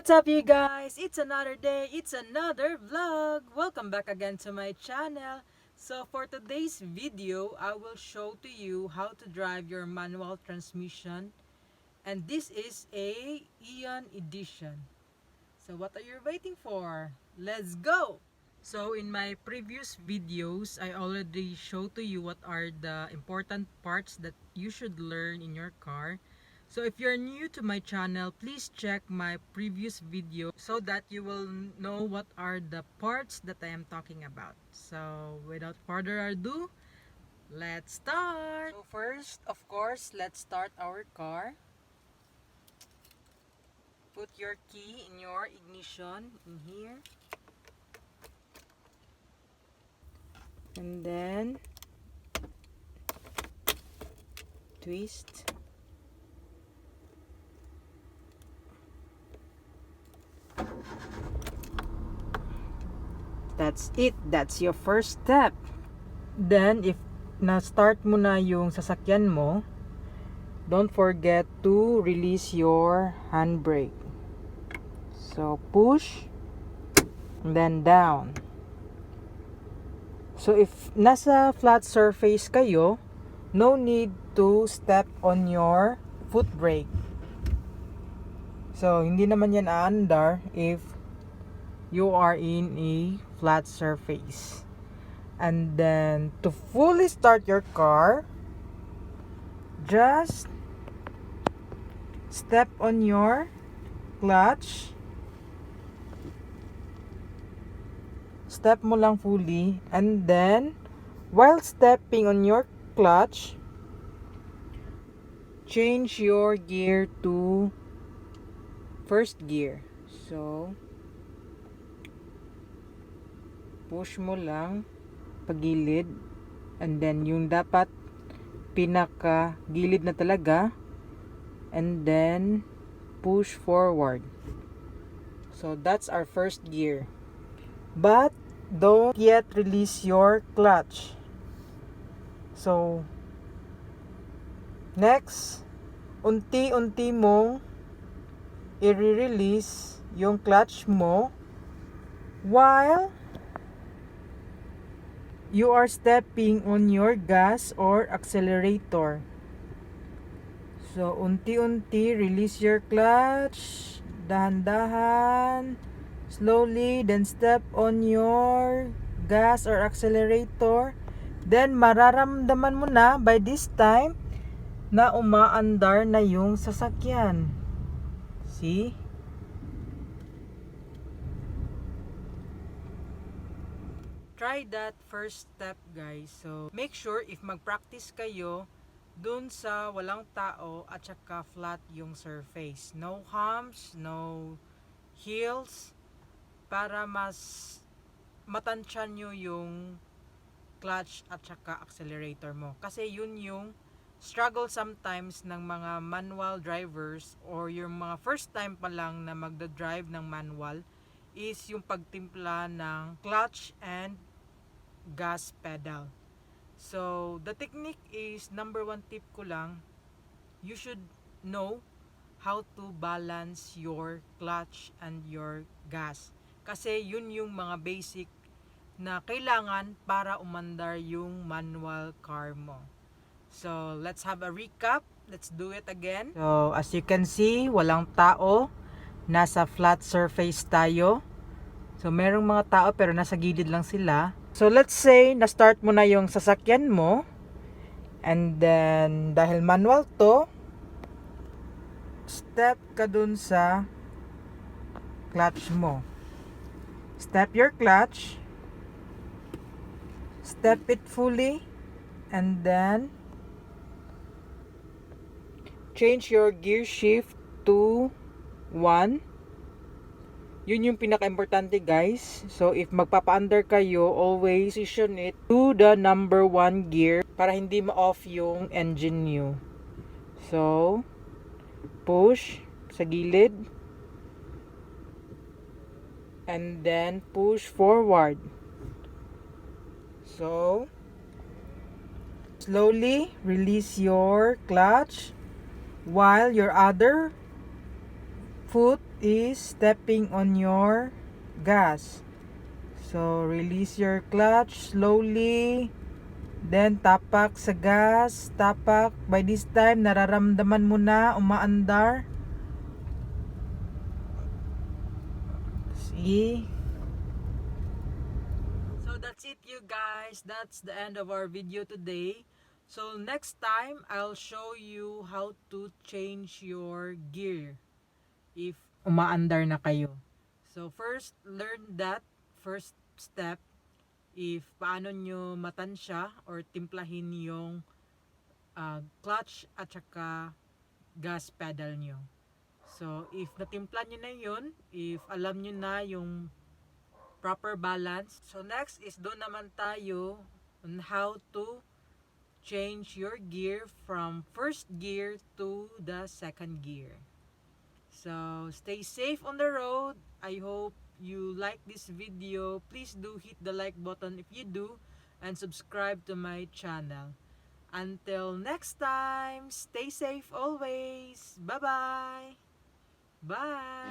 What's up, you guys? It's another day, it's another vlog. Welcome back again to my channel. So for today's video, I will show to you how to drive your manual transmission. And this is a Eon edition. So what are you waiting for? Let's go! So in my previous videos, I already showed to you what are the important parts that you should learn in your car. So if you're new to my channel, please check my previous video so that you will know what are the parts that I am talking about. So without further ado, let's start! So first, of course, let's start our car. Put your key in your ignition in here. And then twist. That's it. That's your first step. Then, if na-start mo na yung sasakyan mo, don't forget to release your handbrake. So, push, and then down. So, if nasa flat surface kayo, no need to step on your foot brake. So, hindi naman yan aandar if you are in a flat surface. And then to fully start your car, just step on your clutch. Step mo lang fully, and then while stepping on your clutch, change your gear to first gear. So push mo lang pagilid, and then yung dapat pinaka gilid na talaga, and then push forward. So that's our first gear, but don't yet release your clutch. So next, unti-unti mong i-release yung clutch mo while you are stepping on your gas or accelerator. So, unti-unti, release your clutch, dahan-dahan, slowly, then step on your gas or accelerator. Then, mararamdaman mo na by this time na umaandar na yung sasakyan. See? Try that first step, guys. So make sure if mag-practice kayo dun sa walang tao at saka flat yung surface, no humps, no hills, para mas matansyan nyo yung clutch at saka accelerator mo, kasi yun yung struggle sometimes ng mga manual drivers or yung mga first time pa lang na magda-drive ng manual, is yung pagtimpla ng clutch and gas pedal. So the technique is, number one tip ko lang, you should know how to balance your clutch and your gas, kasi yun yung mga basic na kailangan para umandar yung manual car mo. So let's have a recap. Let's do it again. So as you can see, walang tao, nasa flat surface tayo. So merong mga tao pero nasa gilid lang sila. So let's say na-start mo na yung sasakyan mo, and then dahil manual to, step ka dun sa clutch mo. Step your clutch, step it fully, and then change your gear shift to 1. Yun yung pinaka-importante, guys. So if magpapa-under kayo, always position it to the number 1 gear para hindi ma-off yung engine nyo. So push sa gilid, and then push forward. So slowly release your clutch while your other foot is stepping on your gas. So, release your clutch slowly. Then, tapak sa gas. Tapak. By this time, nararamdaman mo na umaandar. See? So, that's it you guys. That's the end of our video today. So, next time, I'll show you how to change your gear if umaandar na kayo. So, first, learn that first step if paano nyo matansya or timplahin yung clutch at saka gas pedal nyo. So, if natimpla nyo na yun, if alam nyo na yung proper balance, so next is doon naman tayo on how to change your gear from first gear to the second gear. So, stay safe on the road. I hope you like this video. Please do hit the like button if you do and subscribe to my channel. Until next time, stay safe always. Bye-bye. Bye.